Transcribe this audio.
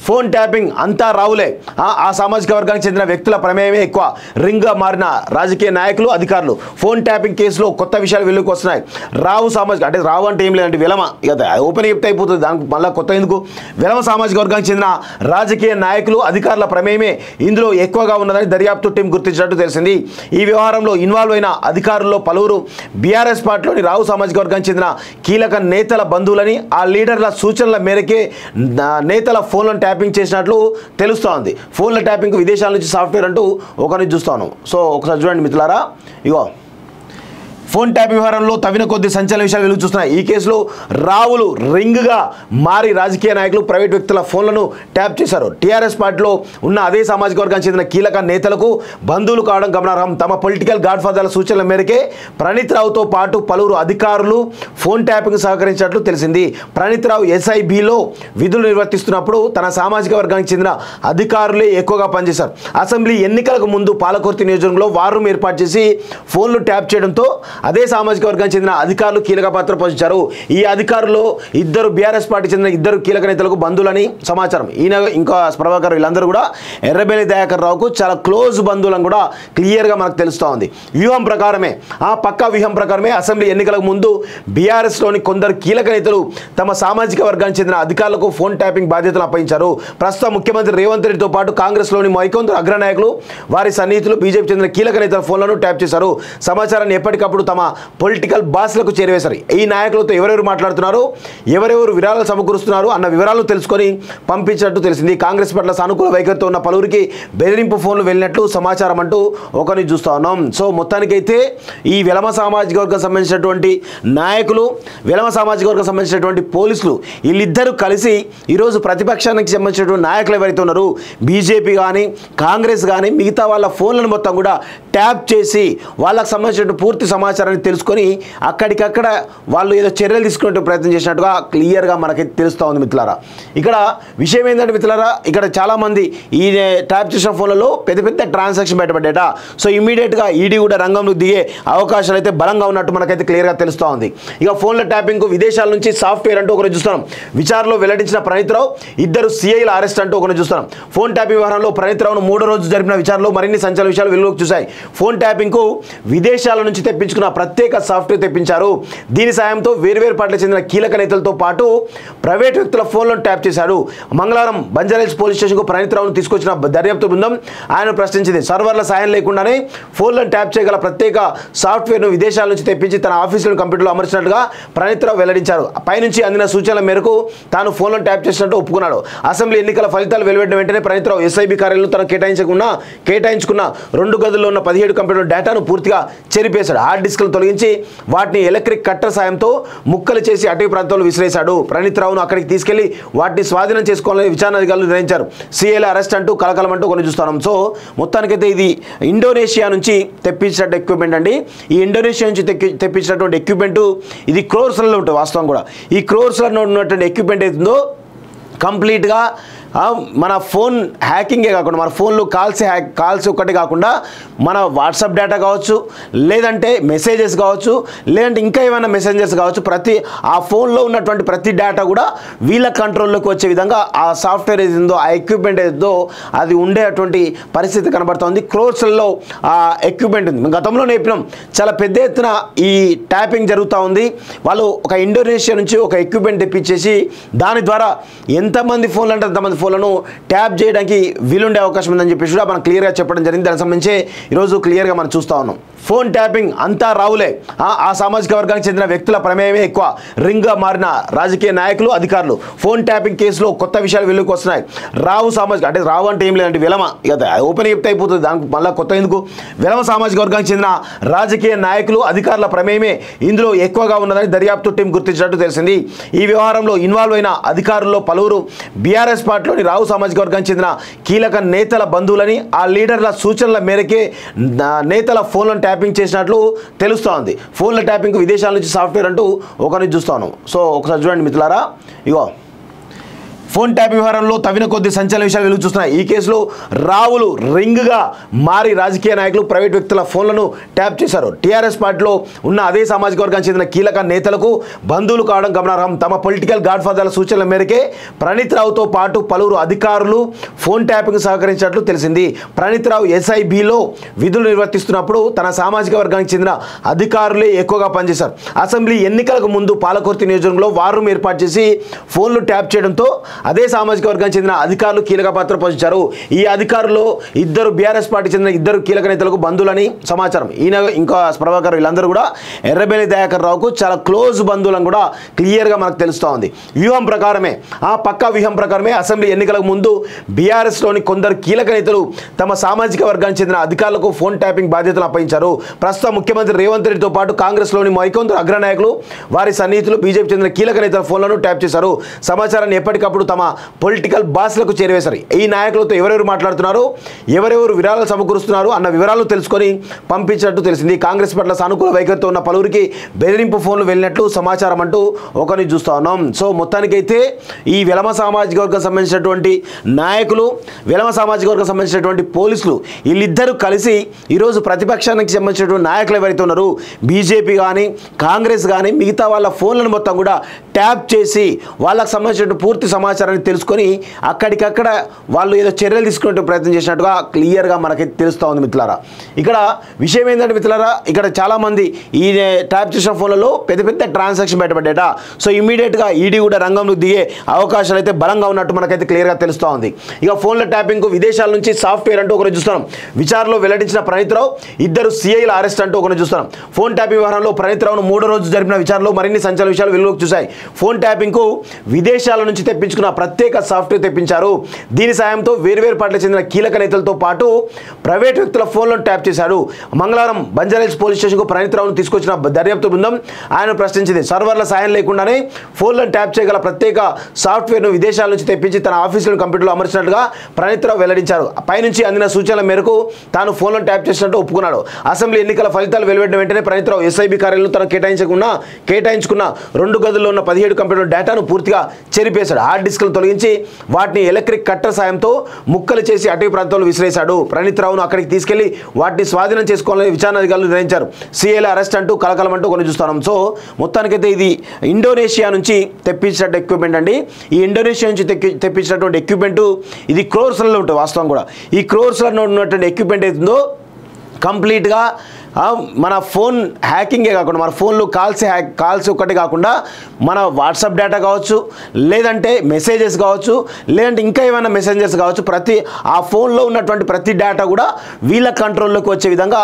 Phone tapping అంతా రావులే. ఆ సామాజిక వర్గానికి చెందిన వ్యక్తుల ప్రమేయమే ఎక్కువ. రింగ్గా మారిన రాజకీయ నాయకులు, అధికారులు. ఫోన్ ట్యాపింగ్ కేసులో కొత్త విషయాలు వెలుగుకు వస్తున్నాయి. రావు సామాజిక అంటే రావు అంటే ఏం లేదంటే విలమ, ఇక ఓపెన్ చెప్తే అయిపోతుంది, దానికి మళ్ళీ కొత్త ఎందుకు. విలమ సామాజిక వర్గానికి చెందిన రాజకీయ నాయకులు, అధికారుల ప్రమేయమే ఇందులో ఎక్కువగా ఉన్నదని దర్యాప్తు టీం గుర్తించినట్టు తెలిసింది. ఈ వ్యవహారంలో ఇన్వాల్వ్ అయిన అధికారుల్లో పలువురు బీఆర్ఎస్ పార్టీలోని రావు సామాజిక వర్గానికి చెందిన కీలక నేతల బంధువులని, ఆ లీడర్ల సూచనల మేరకే నేతల ఫోన్లను ట్యాపింగ్ చేసినట్లు తెలుస్తోంది. ఫోన్ల ట్యాపింగ్ విదేశాల నుంచి సాఫ్ట్వేర్ అంటూ ఒకరిని చూస్తాను. సో ఒకసారి చూడండి మిత్రులారా, ఇగో ఫోన్ ట్యాపింగ్ వ్యవహారంలో తవ్విన కొద్ది సంచలన విషయాలు వెలుగు చూస్తున్నాయి. ఈ కేసులో రావులు రింగ్గా మారి రాజకీయ నాయకులు, ప్రైవేట్ వ్యక్తుల ఫోన్లను ట్యాప్ చేశారు. టీఆర్ఎస్ పార్టీలో ఉన్న అదే సామాజిక వర్గానికి చెందిన కీలక నేతలకు బంధువులు కావడం గమనార్హం. తమ పొలిటికల్ గాడ్ ఫాదర్ల సూచనల మేరకే ప్రణీత్ రావుతో పాటు పలువురు అధికారులు ఫోన్ ట్యాపింగ్ సహకరించినట్లు తెలిసింది. ప్రణీత్ రావు ఎస్ఐబిలో విధులు నిర్వర్తిస్తున్నప్పుడు తన సామాజిక వర్గానికి చెందిన అధికారులే ఎక్కువగా పనిచేశారు. అసెంబ్లీ ఎన్నికలకు ముందు పాలకుర్తి నియోజకవర్గంలో వార్ రూమ్ ఏర్పాటు చేసి ఫోన్లు ట్యాప్ చేయడంతో అదే సామాజిక వర్గానికి చెందిన అధికారులు కీలక పాత్ర పోషించారు. ఈ అధికారులు ఇద్దరు బీఆర్ఎస్ పార్టీ చెందిన ఇద్దరు కీలక నేతలకు బంధువులని సమాచారం. ఈయన ఇంకా ప్రభాకర్ వీళ్ళందరూ కూడా ఎర్రబెల్లి దయాకర్ రావుకు చాలా క్లోజ్ బంధువులను కూడా క్లియర్గా మనకు తెలుస్తూ ఉంది. వ్యూహం ప్రకారమే, పక్కా వ్యూహం ప్రకారమే అసెంబ్లీ ఎన్నికలకు ముందు బీఆర్ఎస్లోని కొందరు కీలక నేతలు తమ సామాజిక వర్గానికి చెందిన అధికారులకు ఫోన్ ట్యాపింగ్ బాధ్యతలు అప్పగించారు. ప్రస్తుత ముఖ్యమంత్రి రేవంత్ రెడ్డితో పాటు కాంగ్రెస్లోని మరికొందరు అగ్రనాయకులు, వారి సన్నిహితులు బీజేపీ చెందిన కీలక నేతల ఫోన్లను ట్యాప్ చేశారు. సమాచారాన్ని ఎప్పటికప్పుడు తమ పొలిటికల్ బాస్లకు చేరవేశారు. ఈ నాయకులతో ఎవరెవరు మాట్లాడుతున్నారు, ఎవరెవరు విరాళాలు సమకూరుస్తున్నారు అన్న వివరాలు తెలుసుకొని పంపించినట్టు తెలిసింది. కాంగ్రెస్ పట్ల సానుకూల వైఖరితో ఉన్న పలువురికి బెదిరింపు ఫోన్లు వెళ్ళినట్లు సమాచారం అంటూ ఒకరిని చూస్తా ఉన్నాం. సో మొత్తానికైతే ఈ వెలమ సామాజిక వర్గం సంబంధించినటువంటి నాయకులు, వెలమ సామాజిక వర్గం సంబంధించినటువంటి పోలీసులు వీళ్ళిద్దరూ కలిసి ఈరోజు ప్రతిపక్షానికి సంబంధించినటువంటి నాయకులు ఎవరైతే ఉన్నారో బీజేపీ కానీ కాంగ్రెస్ కానీ మిగతా వాళ్ళ ఫోన్లను మొత్తం కూడా ట్యాప్ చేసి వాళ్ళకు సంబంధించిన పూర్తి సమాచారాన్ని తెలుసుకొని అక్కడికక్కడ వాళ్ళు ఏదో చర్యలు తీసుకునే ప్రయత్నం చేసినట్టుగా క్లియర్గా మనకైతే తెలుస్తూ ఉంది మిత్రులారా. ఇక్కడ విషయం ఏంటంటే మిత్రులారా, ఇక్కడ చాలామంది ఈ ట్యాప్ చేసిన ఫోన్లలో పెద్ద పెద్ద ట్రాన్సాక్షన్ బయటపడ్డాట. సో ఇమీడియట్గా ఈడీ కూడా రంగంలో దిగే అవకాశాలు అయితే బలంగా ఉన్నట్టు మనకైతే క్లియర్గా తెలుస్తూ ఉంది. ఇక ఫోన్ల ట్యాపింగ్కు విదేశాల నుంచి సాఫ్ట్వేర్ అంటూ ఒకరు చూస్తున్నాం. విచారణలో వెల్లడించిన ప్రణీత్ రావు, ఇద్దరు సిఐల అరెస్ట్ అంటూ ఒకరిని చూస్తున్నాం. ఫోన్ ట్యాపింగ్ వ్యవహారంలో ప్రణీత్ రావును 3వ రోజు జరిపిన విచారణలో మరిన్ని సంచలన విషయాలు వెలుగులోకి చూశాయి. ఫోన్ ట్యాపింగ్కు విదేశాల నుంచి తెప్పించుకున్న ప్రత్యేక సాఫ్ట్వేర్ తెప్పించారు. దీని సాయంతో వేర్వేరు పార్టీలకు చెందిన కీలక నేతలతో పాటు ప్రైవేట్ వ్యక్తుల ఫోన్లను ట్యాప్ చేశారు. మంగళవారం బంజారాహిల్స్ పోలీస్ స్టేషన్కు ప్రణీత్ రావును తీసుకొచ్చిన దర్యాప్తు బృందం ఆయన ప్రశ్నించింది. సర్వర్ల సాయం లేకుండానే ఫోన్లను ట్యాప్ చేయగల ప్రత్యేక సాఫ్ట్వేర్ను విదేశాల నుంచి తెప్పించి తన ఆఫీసులను కంప్యూటర్లో అమర్చినట్టుగా ప్రణీత్ రావు వెల్లడించారు. పైనుంచి అందిన సూచనల మేరకు తాను ఫోన్లను ట్యాప్ చేసినట్టు ఒప్పుకున్నాడు. అసెంబ్లీ ఎన్నికల ఫలితాలు వెలువడిన వెంటనే ప్రణీత్ రావు ఎస్ఐబి కార్యాలయంలో తను కేటాయించుకున్న 2 గదుల్లో ఉన్న 17 కంప్యూటర్ డేటాను పూర్తిగా చెరిపేశాడు. హార్డ్ డిస్క్లు తొలగించి వాటిని ఎలక్ట్రిక్ కట్టర్ సాయంతో ముక్కలు చేసి అటవీ ప్రాంతంలో విసిరేశాడు. ప్రణీత్ రావును అక్కడికి తీసుకెళ్లి వాటిని స్వాధీనం చేసుకోవాలని విచారణ అధికారులు నిర్ణయించారు. సీఏల అరెస్ట్ అంటూ కలకలం అంటూ కొన్ని చూస్తున్నాం. సో మొత్తానికైతే ఇది ఇండోనేషియా నుంచి తెప్పించినట్టు ఎక్విప్మెంట్ అండి. ఈ ఇండోనేషియా నుంచి తెప్పించినటువంటి ఎక్విప్మెంట్ ఇది క్రోర్స్లలో ఉంటుంది. వాస్తవం కూడా ఈ క్రోర్స్లలో ఉన్నటువంటి ఎక్విప్మెంట్ అవుతుందో కంప్లీట్గా మన ఫోన్ హ్యాకింగే కాకుండా మన ఫోన్లో కాల్స్ ఒక్కటి కాకుండా మన వాట్సాప్ డేటా కావచ్చు, లేదంటే మెసేజెస్ కావచ్చు, లేదంటే ఇంకా ఏమైనా మెసేంజర్స్ కావచ్చు, ఆ ఫోన్లో ఉన్నటువంటి ప్రతి డేటా కూడా వీళ్ళ కంట్రోల్లోకి వచ్చే విధంగా ఆ సాఫ్ట్వేర్ ఏదో ఆ ఎక్విప్మెంట్ ఏదో అది ఉండేటువంటి పరిస్థితి కనబడుతుంది. క్రోర్స్లలో ఆ ఎక్విప్మెంట్ ఉంది. గతంలో నేర్పినాం చాలా పెద్ద ఎత్తున ఈ ట్యాపింగ్ జరుగుతూ ఉంది. వాళ్ళు ఒక ఇండోనేషియా నుంచి ఒక ఎక్విప్మెంట్ తెప్పించేసి దాని ద్వారా ఎంతమంది ఫోన్లు అంటే అంతమంది ఫోన్లను ట్యాప్ చేయడానికి వీలుండే అవకాశం ఉందని చెప్పేసి కూడా మనం క్లియర్గా చెప్పడం జరిగింది. దానికి సంబంధించి ఈరోజు క్లియర్గా మనం చూస్తూ ఉన్నాం. ఫోన్ ట్యాపింగ్ అంతా రావులే. ఆ సామాజిక వర్గానికి చెందిన వ్యక్తుల ప్రమేయమే ఎక్కువ. రింగ్గా మారిన రాజకీయ నాయకులు, అధికారులు. ఫోన్ ట్యాపింగ్ కేసులో కొత్త విషయాలు వెలుగుకు వస్తున్నాయి. రావు సామాజిక అంటే రావు అంటే ఏం లేదంటే విలమ, ఇక ఓపెన్ చెప్తే అయిపోతుంది, దానికి మళ్ళీ కొత్త ఎందుకు. విలమ సామాజిక వర్గానికి చెందిన రాజకీయ నాయకులు, అధికారుల ప్రమేయమే ఇందులో ఎక్కువగా ఉన్నదని దర్యాప్తు టీం గుర్తించినట్టు తెలిసింది. ఈ వ్యవహారంలో ఇన్వాల్వ్ అయిన అధికారుల్లో పలువురు బీఆర్ఎస్ పార్టీలోని రావు సామాజిక వర్గానికి చెందిన కీలక నేతల బంధువులని, ఆ లీడర్ల సూచనల మేరకే నేతల ఫోన్లను ట్యాపింగ్ చేసినట్లు తెలుస్తోంది. ఫోన్ల ట్యాపింగ్ విదేశాల నుంచి సాఫ్ట్వేర్ అంటూ ఒకరిని చూస్తాను. సో ఒకసారి చూడండి మిత్రులారా, ఇగో ఫోన్ ట్యాప్ వ్యవహారంలో తవ్విన కొద్ది సంచలన విషయాలు వెలుగు చూస్తున్నాయి. ఈ కేసులో రావులు రింగ్గా మారి రాజకీయ నాయకులు ప్రైవేట్ వ్యక్తుల ఫోన్లను ట్యాప్ చేశారు. టీఆర్ఎస్ పార్టీలో ఉన్న అదే సామాజిక వర్గానికి చెందిన కీలక నేతలకు బంధువులు కావడం గమనార్హం. తమ పొలిటికల్ గాడ్ ఫాదర్ల సూచనల మేరకే ప్రణీత్ రావుతో పాటు పలువురు అధికారులు ఫోన్ ట్యాపింగ్ సహకరించినట్లు తెలిసింది. ప్రణీత్ రావు ఎస్ఐబిలో విధులు నిర్వర్తిస్తున్నప్పుడు తన సామాజిక వర్గానికి చెందిన అధికారులే ఎక్కువగా పనిచేశారు. అసెంబ్లీ ఎన్నికలకు ముందు పాలకుర్తి నియోజకవర్గంలో వార్ రూమ్ ఏర్పాటు చేసి ఫోన్లు ట్యాప్ చేయడంతో అదే సామాజిక వర్గానికి చెందిన అధికారులు కీలక పాత్ర పోషించారు. ఈ అధికారులు ఇద్దరు బీఆర్ఎస్ పార్టీ చెందిన ఇద్దరు కీలక నేతలకు బంధువులని సమాచారం. ఈయన ఇంకా ప్రభాకర్ వీళ్ళందరూ కూడా ఎర్రబెల్లి దయాకర్ రావుకు చాలా క్లోజ్ బంధువులను కూడా క్లియర్గా మనకు తెలుస్తూ ఉంది. వ్యూహం ప్రకారమే పక్కా వ్యూహం ప్రకారమే అసెంబ్లీ ఎన్నికలకు ముందు బీఆర్ఎస్లోని కొందరు కీలక నేతలు తమ సామాజిక వర్గానికి చెందిన అధికారులకు ఫోన్ ట్యాపింగ్ బాధ్యతలు అప్పగించారు. ప్రస్తుతం ముఖ్యమంత్రి రేవంత్ రెడ్డితో పాటు కాంగ్రెస్లోని మరికొందరు అగ్రనాయకులు వారి సన్నిహితులు బీజేపీ చెందిన కీలక నేతల ఫోన్లను ట్యాప్ చేశారు. సమాచారాన్ని ఎప్పటికప్పుడు తమ పొలిటికల్ బాస్లకు చేరవేశారు. ఈ నాయకులతో ఎవరెవరు మాట్లాడుతున్నారు, ఎవరెవరు విరాళాలు సమకూరుస్తున్నారు అన్న వివరాలు తెలుసుకొని పంపించినట్టు తెలిసింది. కాంగ్రెస్ పట్ల సానుకూల వైఖరితో ఉన్న పలువురికి బెదిరింపు ఫోన్లు వెళ్ళినట్లు సమాచారం అంటూ ఒకరిని చూస్తా ఉన్నాం. సో మొత్తానికైతే ఈ వెలమ సామాజిక వర్గం సంబంధించినటువంటి నాయకులు, వెలమ సామాజిక వర్గం సంబంధించినటువంటి పోలీసులు వీళ్ళిద్దరూ కలిసి ఈరోజు ప్రతిపక్షానికి సంబంధించినటువంటి నాయకులు ఎవరైతే ఉన్నారో బీజేపీ కానీ కాంగ్రెస్ కానీ మిగతా వాళ్ళ ఫోన్లను మొత్తం కూడా ట్యాప్ చేసి వాళ్ళకు సంబంధించిన పూర్తి సమాచారాన్ని తెలుసుకొని అక్కడికక్కడ వాళ్ళు ఏదో చర్యలు తీసుకునే ప్రయత్నం చేసినట్టుగా క్లియర్గా మనకైతే తెలుస్తూ ఉంది మిత్రులారా. ఇక్కడ విషయం ఏంటంటే మిత్రులారా, ఇక్కడ చాలామంది ఈ ట్యాప్ చేసిన ఫోన్లలో పెద్ద పెద్ద ట్రాన్సాక్షన్ బయటపడ్డాట. సో ఇమీడియట్గా ఈడీ కూడా రంగంలో దిగే అవకాశాలు అయితే బలంగా ఉన్నట్టు మనకైతే క్లియర్గా తెలుస్తూ ఉంది. ఇక ఫోన్ల ట్యాపింగ్కు విదేశాల నుంచి సాఫ్ట్వేర్ అంటూ ఒకరు చూస్తున్నాం. విచారణలో వెల్లడించిన ప్రణీత్ రావు ఇద్దరు సిఐల అరెస్ట్ అంటూ ఒకరు చూస్తున్నాం. ఫోన్ ట్యాపింగ్ వ్యవహారంలో ప్రణీత్ రావును 3వ రోజు జరిపిన విచారణలో మరిన్ని సంచలన విషయాలు వెలుగులోకి చూశాయి. ఫోన్ ట్యాపింగ్కు విదేశాల నుంచి తెప్పించుకున్న ప్రత్యేక సాఫ్ట్వేర్ తెప్పించారు. దీని సాయంతో వేర్వేరు పార్టీలకు చెందిన కీలక నేతలతో పాటు ప్రైవేట్ వ్యక్తుల ఫోన్లను ట్యాప్ చేశారు. మంగళవారం బంజారాహిల్స్ పోలీస్ స్టేషన్కు ప్రణీత్ రావును తీసుకొచ్చిన దర్యాప్తు బృందం ఆయన ప్రశ్నించింది. సర్వర్ల సాయం లేకుండానే ఫోన్లను ట్యాప్ చేయగల ప్రత్యేక సాఫ్ట్వేర్ను విదేశాల నుంచి తెప్పించి తన ఆఫీసులను కంప్యూటర్లో అమర్చినట్టుగా ప్రణీత్ రావు వెల్లడించారు. పైనుంచి అందిన సూచనల మేరకు తాను ఫోన్లను ట్యాప్ చేసినట్టు ఒప్పుకున్నాడు. అసెంబ్లీ ఎన్నికల ఫలితాలు వెలువడిన వెంటనే ప్రణీత్ రావు ఎస్ఐబి కార్యాలయంలో తను కేటాయించుకున్న 2 గదుల్లో ఉన్న 17 కంప్యూటర్ డేటాను పూర్తిగా చెరిపేశాడు. హార్డ్ డిస్క్లు తొలగించి వాటిని ఎలక్ట్రిక్ కట్టర్ సాయంతో ముక్కలు చేసి అటవీ ప్రాంతంలో విసిరేశాడు. ప్రణీత్ రావును అక్కడికి తీసుకెళ్లి వాటిని స్వాధీనం చేసుకోవాలని విచారణ అధికారులు నిర్ణయించారు. సిఐల అరెస్ట్ అంటూ కలకలం అంటూ కొన్ని చూస్తున్నాం. సో మొత్తానికైతే ఇది ఇండోనేషియా నుంచి తెప్పించినట్టు ఎక్విప్మెంట్ అండి. ఈ ఇండోనేషియా నుంచి తెప్పించినటువంటి ఎక్విప్మెంట్ ఇది క్రోర్స్లలో ఉంటుంది. వాస్తవం కూడా ఈ క్రోర్స్లలో ఉన్నటువంటి ఎక్విప్మెంట్ అవుతుందో కంప్లీట్గా మన ఫోన్ హ్యాకింగే కాకుండా మన ఫోన్లో కాల్స్ ఒక్కటి కాకుండా మన వాట్సాప్ డేటా కావచ్చు, లేదంటే మెసేజెస్ కావచ్చు, లేదంటే ఇంకా ఏమైనా మెసేంజర్స్ కావచ్చు, ఆ ఫోన్లో ఉన్నటువంటి ప్రతి డేటా కూడా వీళ్ళ కంట్రోల్లోకి వచ్చే విధంగా